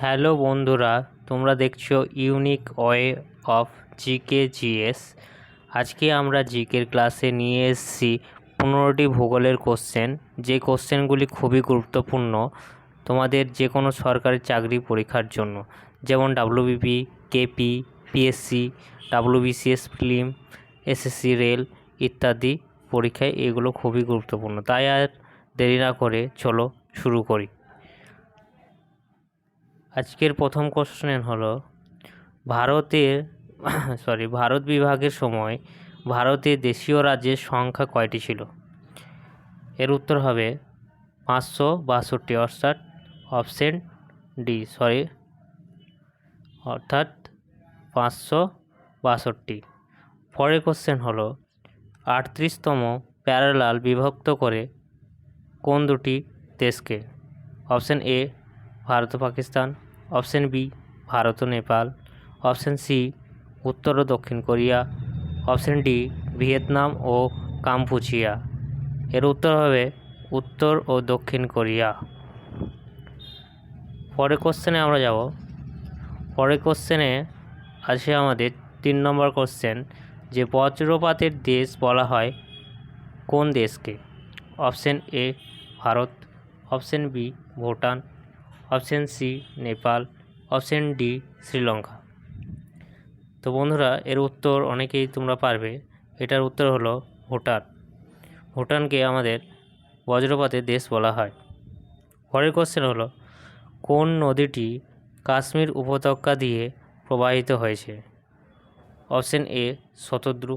Hello বন্ধুরা, তোমরা দেখছো unique way of GK GS. আজকে আমরা জিকের ক্লাসে নিয়ে এসেছি 15টি ভূগোলের কোশ্চেন, যে কোশ্চেনগুলি খুবই গুরুত্বপূর্ণ তোমাদের যে কোনো সরকারি চাকরি পরীক্ষার জন্য, যেমন WBP, KP, PSC, WBCS film, SSC rail ইত্যাদি পরীক্ষায় এগুলো খুবই গুরুত্বপূর্ণ। তাই আর দেরি না করে চলো শুরু করি। আজকের প্রথম কোশ্চেন হলো ভারত বিভাগের সময় ভারতের দেশীয় রাজ্যের সংখ্যা কয়টি ছিল? এর উত্তর হবে 562, অপশন ডি অর্থাৎ 562। পরের কোশ্চেন হলো 38তম প্যারালাল বিভক্ত করে কোন দুটি দেশকে? অপশন এ ভারত ও পাকিস্তান, অপশন বি ভারত ও নেপাল, অপশন সি উত্তর ও দক্ষিণ কোরিয়া, অপশন ডি ভিয়েতনাম ও কাম্পুচিয়া। এর উত্তর হবে উত্তর ও দক্ষিণ কোরিয়া। পরের কোশ্চেনে আমরা যাব। পরের কোশ্চেনে আছে আমাদের 3 নম্বর কোশ্চেন, যে বজ্রপাতের দেশ বলা হয় কোন দেশকে? Option A Bharat, option B Bhutan, option C Nepal, option D Sri Lanka. তো বন্ধুরা, এর উত্তর অনেকেই তোমরা পারবে। এটার উত্তর হলো ভুটান। ভুটানকে আমাদের বজ্রপাতের দেশ বলা হয়। পরের কোশ্চেন হলো কোন নদীটি কাশ্মীর উপত্যকা দিয়ে প্রবাহিত হয়েছে? Option A Shatadru,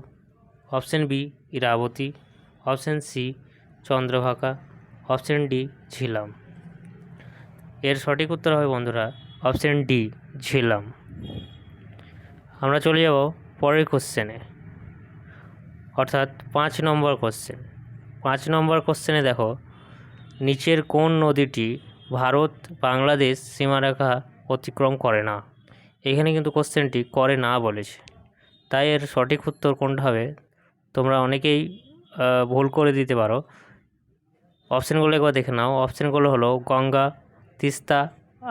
option B Iravati, option C Chandrabhaga, option D Jhelum. এর সঠিক উত্তর হবে বন্ধুরা অপশন ডি ঝিলাম। আমরা চলে যাব পরের কোশ্চেনে, অর্থাৎ 5 নম্বর কোশ্চেন। 5 নম্বর কোশ্চেনে দেখো, নিচের কোন নদীটি ভারত বাংলাদেশ সীমারেখা অতিক্রম করে না? এখানে কিন্তু কোশ্চেনটি করে না বলেছে, তাই এর সঠিক উত্তর কোনটা হবে তোমরা অনেকেই ভুল করে দিতে পারো। অপশানগুলো একবার দেখে নাও। অপশানগুলো হলো গঙ্গা, তিস্তা,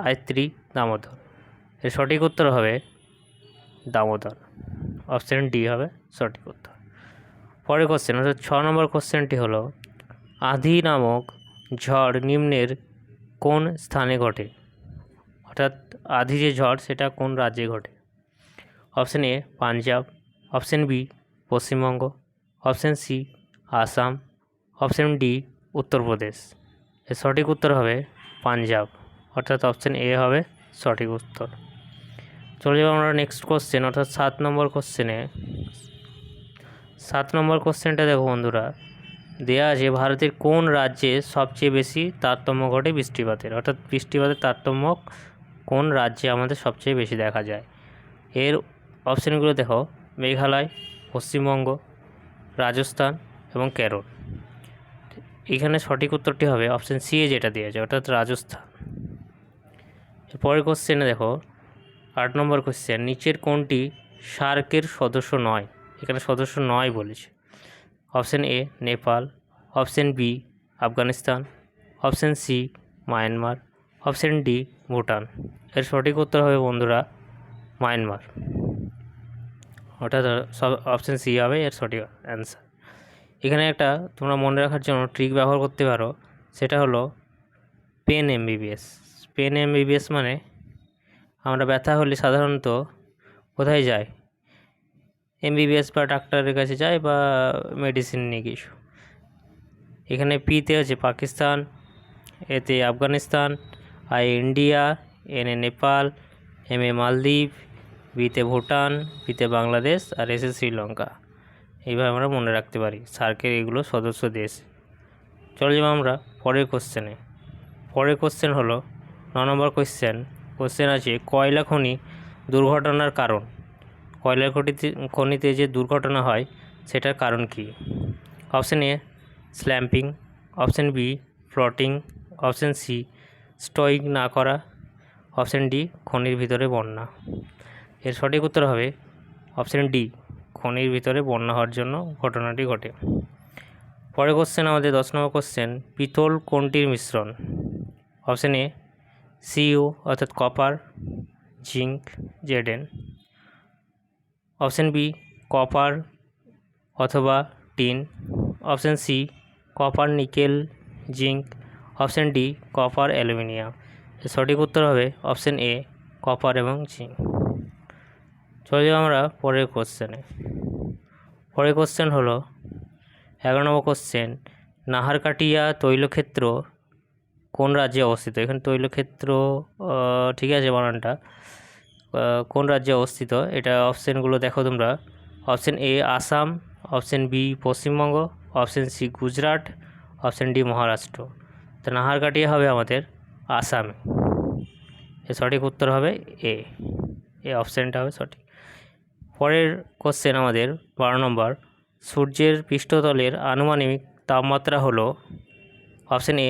আয়ত্রী, দামোদর। এর সঠিক উত্তর হবে দামোদর। অপশান ডি হবে সঠিক উত্তর। পরের কোশ্চেন অর্থাৎ 6 নম্বর কোশ্চেনটি হলো আঁধি নামক ঝড় নিম্নের কোন স্থানে ঘটে? অর্থাৎ আঁধি যে ঝড় সেটা কোন রাজ্যে ঘটে? Option A Punjab, option B Paschimbanga, option C Assam, option D Uttar Pradesh. এর সঠিক উত্তর হবে পাঞ্জাব, অর্থাৎ অপশান এ হবে সঠিক উত্তর। চলে যাব আমরা নেক্সট কোশ্চেন, অর্থাৎ 7 নম্বর কোশ্চেনে। 7 নম্বর কোশ্চেনটা দেখো বন্ধুরা, দেয়া আছে ভারতের কোন রাজ্যে সবচেয়ে বেশি তারতম্য ঘটে বৃষ্টিপাতের? অর্থাৎ বৃষ্টিপাতের তারতম্য কোন রাজ্যে আমাদের সবচেয়ে বেশি দেখা যায়? এর অপশানগুলো দেখো, মেঘালয়, পশ্চিমবঙ্গ, রাজস্থান এবং কেরল। এখানে সঠিক উত্তরটি হবে অপশান সি, যেটা দেওয়া আছে, অর্থাৎ রাজস্থান। পরের কোশ্চেনে দেখো 8 নম্বর কোশ্চেন, নিচের কোনটি সার্কের সদস্য নয়? এখানে সদস্য নয় বলেছে। Option A Nepal, option B Afghanistan, option C Myanmar, option D Bhutan. এর সঠিক উত্তর হবে বন্ধুরা মায়ানমার, অর্থাৎ অপশান সি হবে এর সঠিক অ্যান্সার। এখানে একটা তোমরা মনে রাখার জন্য ট্রিক ব্যবহার করতে পারো, সেটা হলো পেন এমবিবিএস। পেন এমবিবিএস মানে আমরা ব্যথা হলে সাধারণত কোথায় যাই? এমবিবিএস বা ডাক্তারের কাছে যাই, বা মেডিসিন নিয়ে কিছু। এখানে পিতে আছে পাকিস্তান, এতে আফগানিস্তান, আই ইন্ডিয়া, এনে নেপাল, এম এ মালদ্বীপ, বিতে ভুটান, বিতে বাংলাদেশ, আর এসে শ্রীলঙ্কা। এইভাবে আমরা মনে রাখতে পারি সার্কের এগুলো সদস্য দেশ। চলে যাব আমরা পরের কোশ্চেনে। পরের কোশ্চেন হলো 9 নম্বর কোশ্চেন আছে কয়লা খনি দুর্ঘটনার কারণ। কয়লা খনিতে যে দুর্ঘটনা হয় সেটার কারণ কি? Option A slumping, option B floating, option C stowing না করা, অপশান ডি খনির ভিতরে বন্যা। এর সঠিক উত্তর হবে অপশান ডি, খনির ভিতরে বন্যা হওয়ার জন্য ঘটনাটি ঘটে। পরের কোশ্চেন আমাদের 10 নম্বর কোশ্চেন, পিতল কোনটির মিশ্রণ? অপশান এ Cu অর্থাৎ copper, zinc, Zn। Option B copper অথবা tin. Option C copper, nickel, zinc. Option D copper, aluminium. সঠিক উত্তর হবে অপশন এ কপার এবং জিঙ্ক। চলে যাবো আমরা পরের কোশ্চেনে। পরের কোশ্চেন হলো 11 নম্বর কোশ্চেন, নাহারকাটিয়া তৈলক্ষেত্র কোন রাজ্যে অবস্থিত? এখানে তৈলক্ষেত্র ঠিক আছে বানানটা, কোন রাজ্যে অবস্থিত এটা অপশানগুলো দেখো তোমরা। Option A Assam, option B Paschimbanga, option C Gujarat, option D Maharashtra. তো নাহারকাটিয়া হবে আমাদের আসামে। এর সঠিক উত্তর হবে এ অপশানটা হবে সঠিক। পরের কোশ্চেন আমাদের 12 নম্বর, সূর্যের পৃষ্ঠতলের আনুমানিক তাপমাত্রা হলো option A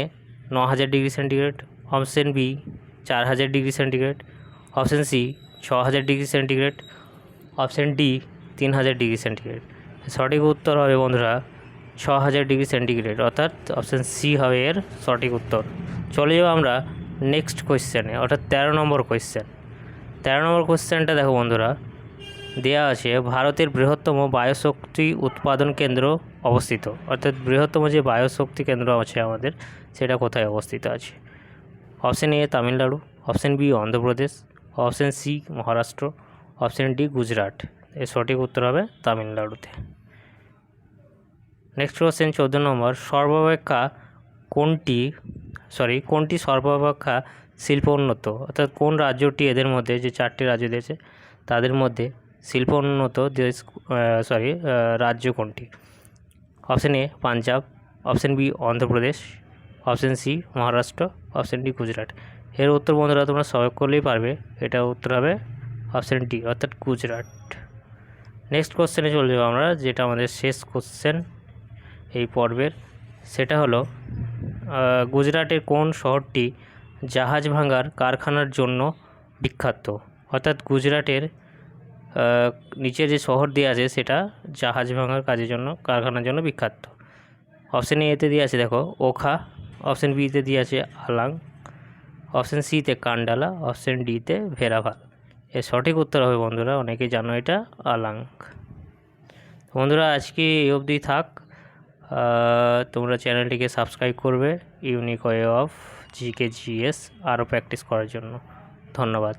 9000 degree centigrade, option B 4000 degree centigrade, option C 6000 degree centigrade, option D 3000 degree centigrade. সঠিক উত্তর হবে বন্ধুরা 6000 ডিগ্রি সেন্টিগ্রেড, অর্থাৎ অপশান সি হবে এর সঠিক উত্তর। চলে যাবো আমরা নেক্সট কোয়েশ্চেনে, অর্থাৎ 13 নম্বর কোয়েশ্চেন। 13 নম্বর কোয়েশ্চেনটা দেখো বন্ধুরা, দেয়া আছে ভারতের বৃহত্তম বায়ুশক্তি উৎপাদন কেন্দ্র অবস্থিত, অর্থাৎ বৃহত্তম যে বায়ুশক্তি কেন্দ্র আছে আমাদের সেটা কোথায় অবস্থিত আছে? Option A Tamil Nadu, option B Andhra Pradesh, option C Maharashtra, option D Gujarat. এর সঠিক উত্তর হবে তামিলনাড়ুতে। নেক্সট কোশ্চেন 14 নম্বর, কোনটি সর্বাপেক্ষা শিল্প উন্নত, অর্থাৎ কোন রাজ্যটি এদের মধ্যে যে 4টি রাজ্য দিয়েছে তাদের মধ্যে শিল্প উন্নত রাজ্য কোনটি? Option A Punjab, option B Andhra Pradesh, option C Maharashtra, option D Gujarat. এর উত্তর বন্ধুরা তোমরা সবাই করলেই পারবে, এটা উত্তর হবে অপশান ডি অর্থাৎ গুজরাট। নেক্সট কোশ্চেনে চলে যাবো আমরা, যেটা আমাদের শেষ কোশ্চেন এই পর্বের। সেটা হলো গুজরাটের কোন শহরটি জাহাজ ভাঙার কারখানার জন্য বিখ্যাত? অর্থাৎ গুজরাটের নিচে যে শহর দেওয়া আছে সেটা জাহাজ ভাঙার কাজের জন্য, কারখানার জন্য বিখ্যাত। অপশান এতে দিয়ে আছে দেখো ওখা, অপশান বিতে দিয়ে আছে আলাং, অপশান সিতে কান্ডালা, অপশান ডিতে ভেরাভাল। এর সঠিক উত্তর হবে বন্ধুরা, অনেকেই জানো এটা আলাং। বন্ধুরা আজকে এই অবধি থাক, তোমরা চ্যানেলটিকে সাবস্ক্রাইব করবে unique way of GK GS আরও প্র্যাকটিস করার জন্য। ধন্যবাদ।